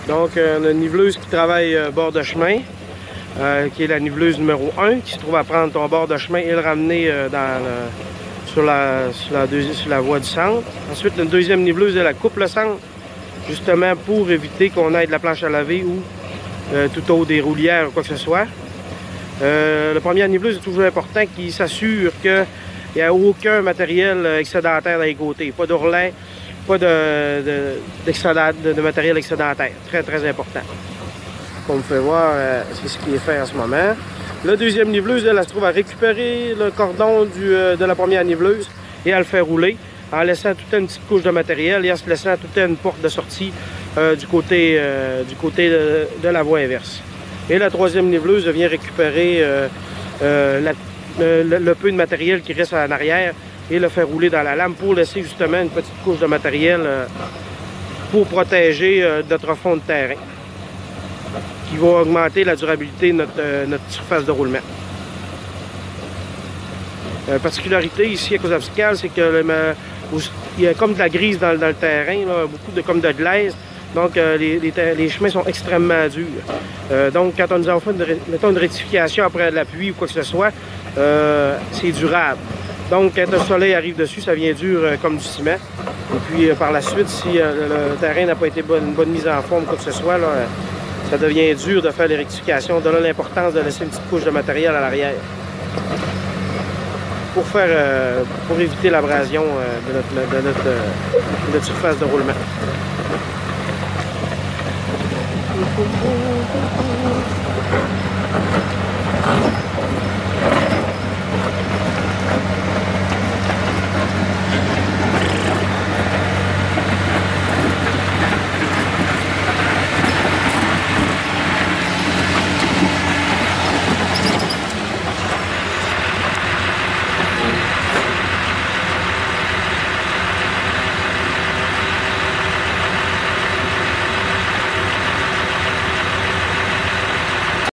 Donc, on a une niveleuse qui travaille bord de chemin, qui est la niveleuse numéro 1, qui se trouve à prendre ton bord de chemin et le ramener sur la voie du centre. Ensuite, une deuxième niveleuse, elle coupe le centre, justement pour éviter qu'on aille de la planche à laver ou tout au des roulières ou quoi que ce soit. Le premier niveleuse est toujours important, qui s'assure qu'il n'y a aucun matériel excédentaire dans les côtés. Pas d'ourlin, pas de matériel excédentaire. Très, très important. Comme vous pouvez voir, c'est ce qui est fait en ce moment. La deuxième niveleuse, elle se trouve à récupérer le cordon de la première niveleuse et à le faire rouler en laissant toute une petite couche de matériel et en se laissant toute une porte de sortie du côté de la voie inverse. Et la troisième niveleuse vient récupérer le peu de matériel qui reste en arrière et le faire rouler dans la lame pour laisser justement une petite couche de matériel pour protéger notre fond de terrain, qui va augmenter la durabilité de notre surface de roulement. La particularité ici à Cozapiscal, c'est qu'il y a comme de la grise dans le terrain, là, comme de glaise. Donc les chemins sont extrêmement durs. Donc quand on nous en fait une rectification après la pluie ou quoi que ce soit, c'est durable. Donc quand le soleil arrive dessus, ça vient dur comme du ciment. Et puis par la suite, si le terrain n'a pas été une bonne mise en forme ou quoi que ce soit, là, ça devient dur de faire les rectifications. De là l'importance de laisser une petite couche de matériel à l'arrière pour éviter l'abrasion de notre surface de roulement.